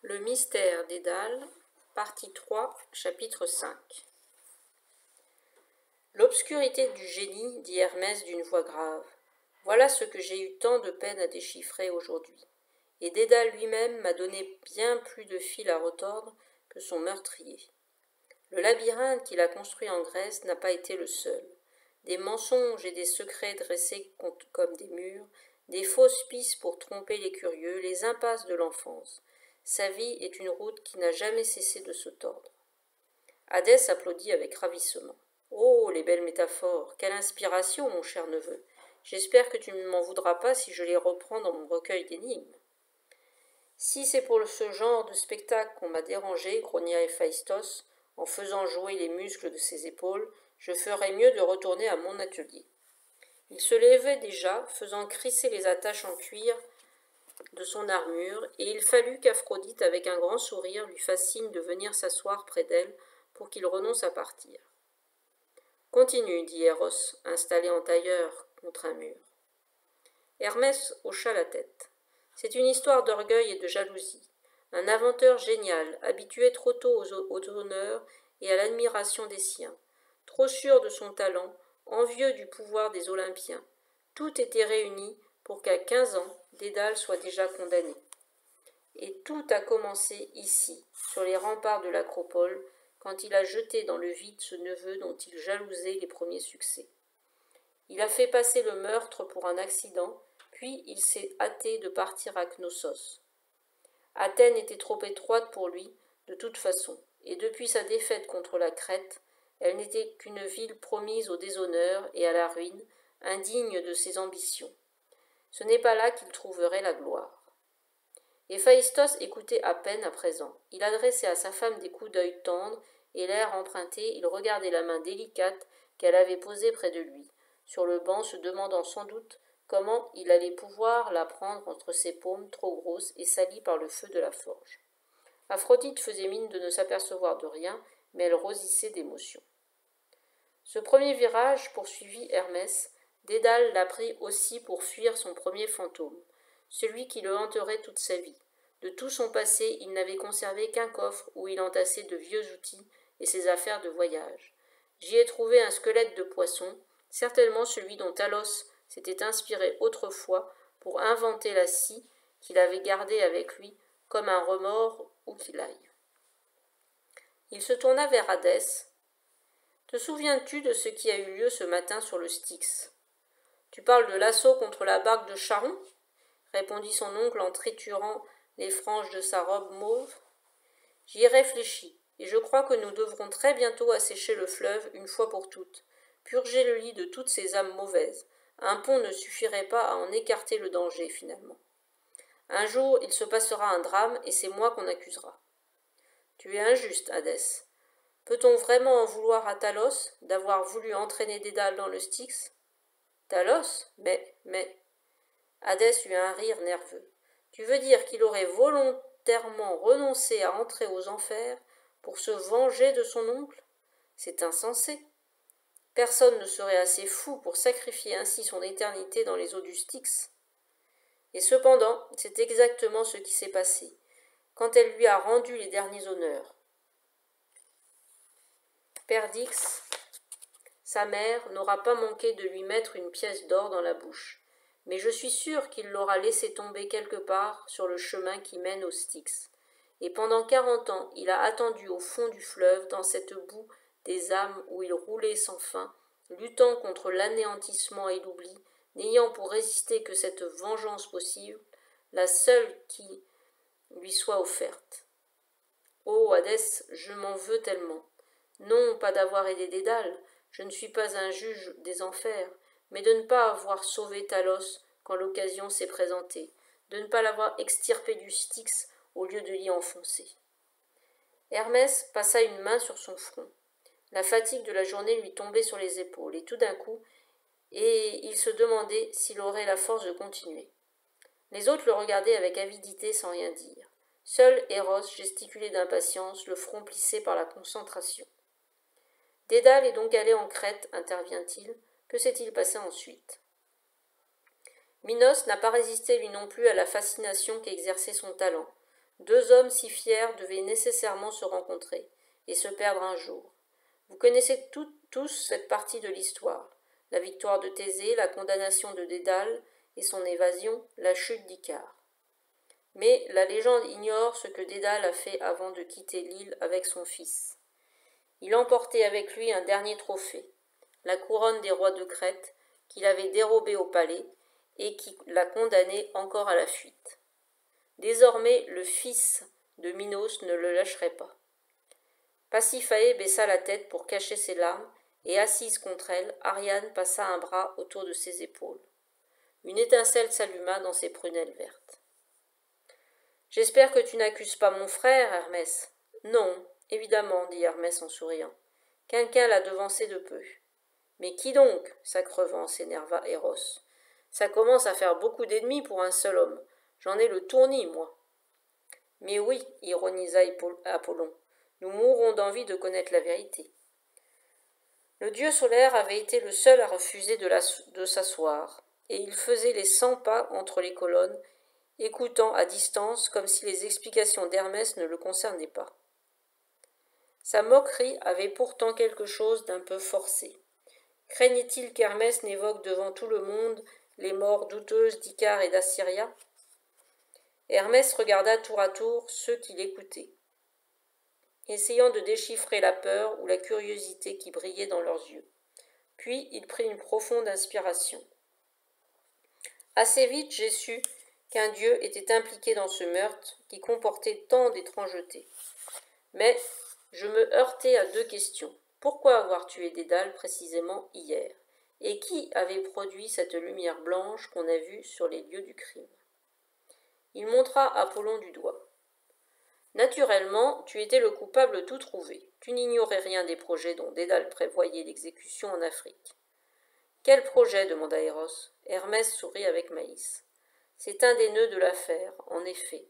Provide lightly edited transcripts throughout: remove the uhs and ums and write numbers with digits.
Le mystère d'Édale, partie 3, chapitre 5. L'obscurité du génie, dit Hermès d'une voix grave. Voilà ce que j'ai eu tant de peine à déchiffrer aujourd'hui. Et Dédale lui-même m'a donné bien plus de fil à retordre que son meurtrier. Le labyrinthe qu'il a construit en Grèce n'a pas été le seul. Des mensonges et des secrets dressés comme des murs, des fausses pistes pour tromper les curieux, les impasses de l'enfance. Sa vie est une route qui n'a jamais cessé de se tordre. Hadès applaudit avec ravissement. Oh, les belles métaphores! Quelle inspiration, mon cher neveu! J'espère que tu ne m'en voudras pas si je les reprends dans mon recueil d'énigmes. Si c'est pour ce genre de spectacle qu'on m'a dérangé, grogna Héphaïstos, en faisant jouer les muscles de ses épaules, je ferais mieux de retourner à mon atelier. Il se levait déjà, faisant crisser les attaches en cuir de son armure, et il fallut qu'Aphrodite, avec un grand sourire, lui fasse signe de venir s'asseoir près d'elle pour qu'il renonce à partir. Continue, dit Eros, installé en tailleur contre un mur. Hermès hocha la tête. C'est une histoire d'orgueil et de jalousie. Un inventeur génial, habitué trop tôt aux honneurs et à l'admiration des siens, trop sûr de son talent, envieux du pouvoir des Olympiens. Tout était réuni pour qu'à 15 ans, Dédale soit déjà condamné. Et tout a commencé ici, sur les remparts de l'Acropole, quand il a jeté dans le vide ce neveu dont il jalousait les premiers succès. Il a fait passer le meurtre pour un accident, puis il s'est hâté de partir à Knossos. Athènes était trop étroite pour lui, de toute façon, et depuis sa défaite contre la Crète, elle n'était qu'une ville promise au déshonneur et à la ruine, indigne de ses ambitions. Ce n'est pas là qu'il trouverait la gloire. Héphaïstos écoutait à peine à présent. Il adressait à sa femme des coups d'œil tendres, et l'air emprunté, il regardait la main délicate qu'elle avait posée près de lui, sur le banc, se demandant sans doute comment il allait pouvoir la prendre entre ses paumes trop grosses et salies par le feu de la forge. Aphrodite faisait mine de ne s'apercevoir de rien, mais elle rosissait d'émotion. Ce premier virage, poursuivit Hermès, Dédale l'a pris aussi pour fuir son premier fantôme, celui qui le hanterait toute sa vie. De tout son passé, il n'avait conservé qu'un coffre où il entassait de vieux outils et ses affaires de voyage. J'y ai trouvé un squelette de poisson, certainement celui dont Talos s'était inspiré autrefois pour inventer la scie qu'il avait gardée avec lui comme un remords où qu'il aille. Il se tourna vers Hadès. Te souviens-tu de ce qui a eu lieu ce matin sur le Styx? Tu parles de l'assaut contre la barque de Charon? Répondit son oncle en triturant les franges de sa robe mauve. J'y ai réfléchi, et je crois que nous devrons très bientôt assécher le fleuve une fois pour toutes, purger le lit de toutes ces âmes mauvaises. Un pont ne suffirait pas à en écarter le danger, finalement. Un jour, il se passera un drame, et c'est moi qu'on accusera. Tu es injuste, Hadès. Peut-on vraiment en vouloir à Talos d'avoir voulu entraîner Dédale dans le Styx? Talos? Mais... Hadès eut un rire nerveux. Tu veux dire qu'il aurait volontairement renoncé à entrer aux enfers pour se venger de son oncle? C'est insensé. Personne ne serait assez fou pour sacrifier ainsi son éternité dans les eaux du Styx. Et cependant, c'est exactement ce qui s'est passé, quand elle lui a rendu les derniers honneurs. Perdix, sa mère, n'aura pas manqué de lui mettre une pièce d'or dans la bouche, mais je suis sûr qu'il l'aura laissé tomber quelque part sur le chemin qui mène au Styx. Et pendant 40 ans, il a attendu au fond du fleuve, dans cette boue des âmes où il roulait sans fin, luttant contre l'anéantissement et l'oubli, n'ayant pour résister que cette vengeance possible, la seule qui lui soit offerte. Oh, Hadès, je m'en veux tellement. Non, pas d'avoir aidé Dédale, je ne suis pas un juge des enfers, mais de ne pas avoir sauvé Talos quand l'occasion s'est présentée, de ne pas l'avoir extirpé du Styx au lieu de l'y enfoncer. Hermès passa une main sur son front. La fatigue de la journée lui tombait sur les épaules, et tout d'un coup, il se demandait s'il aurait la force de continuer. Les autres le regardaient avec avidité sans rien dire. Seul Eros gesticulait d'impatience, le front plissé par la concentration. Dédale est donc allé en Crète, intervient-il. Que s'est-il passé ensuite? Minos n'a pas résisté lui non plus à la fascination qu'exerçait son talent. Deux hommes si fiers devaient nécessairement se rencontrer et se perdre un jour. Vous connaissez tous cette partie de l'histoire. La victoire de Thésée, la condamnation de Dédale et son évasion, la chute d'Icare. Mais la légende ignore ce que Dédale a fait avant de quitter l'île avec son fils. Il emportait avec lui un dernier trophée, la couronne des rois de Crète, qu'il avait dérobée au palais et qui l'a condamné encore à la fuite. Désormais, le fils de Minos ne le lâcherait pas. Pasiphaë baissa la tête pour cacher ses larmes, et assise contre elle, Ariane passa un bras autour de ses épaules. Une étincelle s'alluma dans ses prunelles vertes. « J'espère que tu n'accuses pas mon frère, Hermès. »« Non, évidemment, dit Hermès en souriant. Quelqu'un l'a devancé de peu. »« Mais qui donc » s'accrevant, s'énerva Eros. « Ça commence à faire beaucoup d'ennemis pour un seul homme. J'en ai le tournis, moi. »« Mais oui, ironisa Apollon, nous mourrons d'envie de connaître la vérité. » Le dieu solaire avait été le seul à refuser de s'asseoir, et il faisait les 100 pas entre les colonnes, écoutant à distance comme si les explications d'Hermès ne le concernaient pas. Sa moquerie avait pourtant quelque chose d'un peu forcé. Craignait-il qu'Hermès n'évoque devant tout le monde les morts douteuses d'Icare et d'Assyria? Hermès regarda tour à tour ceux qui l'écoutaient, essayant de déchiffrer la peur ou la curiosité qui brillait dans leurs yeux. Puis il prit une profonde inspiration. Assez vite, j'ai su qu'un dieu était impliqué dans ce meurtre qui comportait tant d'étrangetés. Mais je me heurtai à deux questions. Pourquoi avoir tué Dédale précisément hier? Et qui avait produit cette lumière blanche qu'on a vue sur les lieux du crime? Il montra Apollon du doigt. Naturellement, tu étais le coupable tout trouvé. Tu n'ignorais rien des projets dont Dédale prévoyait l'exécution en Afrique. Quel projet demanda Eros. Hermès sourit avec malice. C'est un des nœuds de l'affaire, en effet,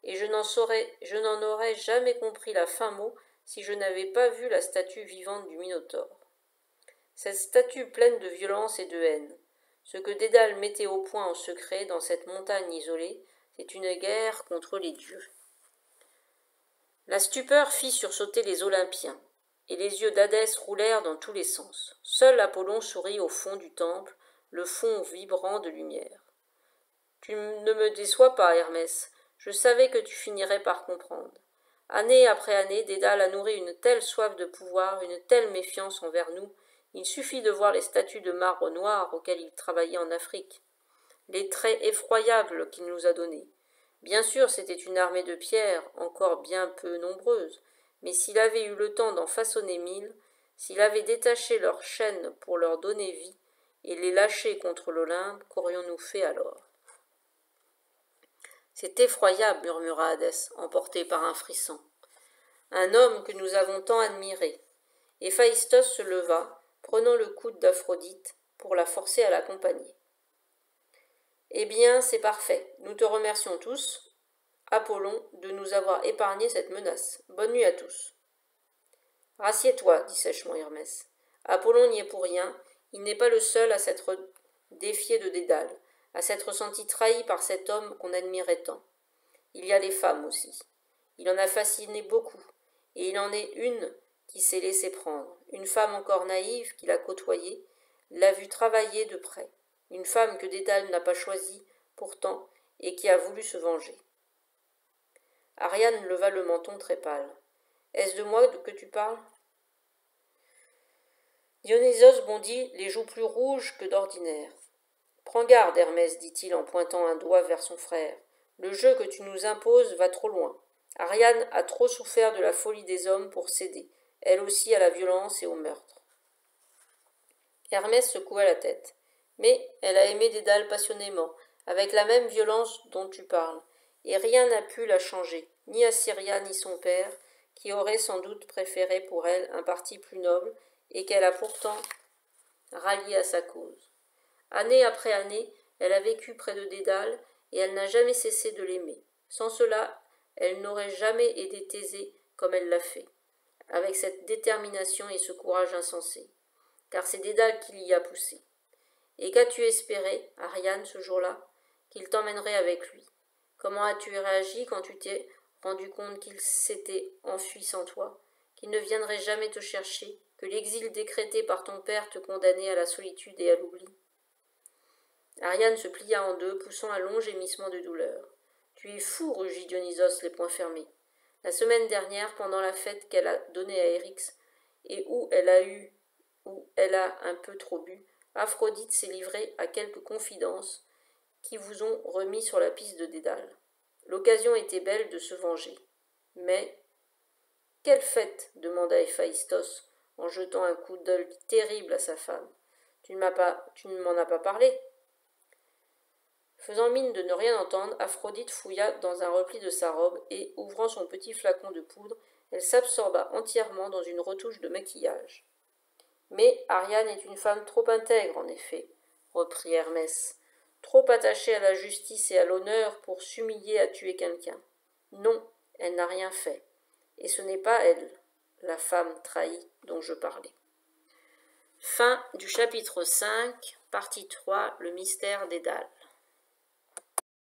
et je n'en aurais jamais compris la fin mot si je n'avais pas vu la statue vivante du Minotaure. Cette statue pleine de violence et de haine. Ce que Dédale mettait au point en secret dans cette montagne isolée, c'est une guerre contre les dieux. La stupeur fit sursauter les Olympiens, et les yeux d'Hadès roulèrent dans tous les sens. Seul Apollon sourit au fond du temple, le fond vibrant de lumière. « Tu ne me déçois pas, Hermès. Je savais que tu finirais par comprendre. Année après année, Dédale a nourri une telle soif de pouvoir, une telle méfiance envers nous. Il suffit de voir les statues de marbre noir auxquelles il travaillait en Afrique, les traits effroyables qu'il nous a donnés. Bien sûr, c'était une armée de pierre, encore bien peu nombreuse, mais s'il avait eu le temps d'en façonner 1000, s'il avait détaché leurs chaînes pour leur donner vie et les lâcher contre l'Olympe, qu'aurions-nous fait alors? C'est effroyable, murmura Hadès, emporté par un frisson. Un homme que nous avons tant admiré. Et Phaïstos se leva, prenant le coude d'Aphrodite, pour la forcer à l'accompagner. Eh bien, c'est parfait. Nous te remercions tous, Apollon, de nous avoir épargné cette menace. Bonne nuit à tous. Rassieds-toi, dit sèchement Hermès. Apollon n'y est pour rien. Il n'est pas le seul à s'être défié de Dédale, à s'être senti trahi par cet homme qu'on admirait tant. Il y a les femmes aussi. Il en a fasciné beaucoup, et il en est une qui s'est laissée prendre, une femme encore naïve qu'il a côtoyée, l'a vue travailler de près, une femme que Dédale n'a pas choisie, pourtant, et qui a voulu se venger. Ariane leva le menton très pâle. « Est-ce de moi que tu parles ?» Dionysos bondit, les joues plus rouges que d'ordinaire. « Prends garde, Hermès, dit-il en pointant un doigt vers son frère. Le jeu que tu nous imposes va trop loin. Ariane a trop souffert de la folie des hommes pour céder, elle aussi à la violence et au meurtre. » Hermès secoua la tête. « Mais elle a aimé Dédale passionnément, avec la même violence dont tu parles, et rien n'a pu la changer, ni Assyria ni son père, qui aurait sans doute préféré pour elle un parti plus noble, et qu'elle a pourtant rallié à sa cause. Année après année, elle a vécu près de Dédale, et elle n'a jamais cessé de l'aimer. Sans cela, elle n'aurait jamais aidé Thésée comme elle l'a fait, avec cette détermination et ce courage insensé, car c'est Dédale qui l'y a poussé. Et qu'as-tu espéré, Ariane, ce jour-là? Qu'il t'emmènerait avec lui. Comment as-tu réagi quand tu t'es rendu compte qu'il s'était enfui sans toi, qu'il ne viendrait jamais te chercher, que l'exil décrété par ton père te condamnait à la solitude et à l'oubli. Ariane se plia en deux, poussant un long gémissement de douleur. Tu es fou, rugit Dionysos, les poings fermés. La semaine dernière, pendant la fête qu'elle a donnée à Eryx, et où elle a un peu trop bu, Aphrodite s'est livrée à quelques confidences qui vous ont remis sur la piste de Dédale. L'occasion était belle de se venger. Mais quelle fête demanda Héphaïstos en jetant un coup d'œil terrible à sa femme. Tu ne m'en as pas parlé. Faisant mine de ne rien entendre, Aphrodite fouilla dans un repli de sa robe et, ouvrant son petit flacon de poudre, elle s'absorba entièrement dans une retouche de maquillage. Mais Ariane est une femme trop intègre, en effet, reprit Hermès, trop attachée à la justice et à l'honneur pour s'humilier à tuer quelqu'un. Non, elle n'a rien fait. Et ce n'est pas elle, la femme trahie dont je parlais. Fin du chapitre 5, partie 3, le mystère d'Édale.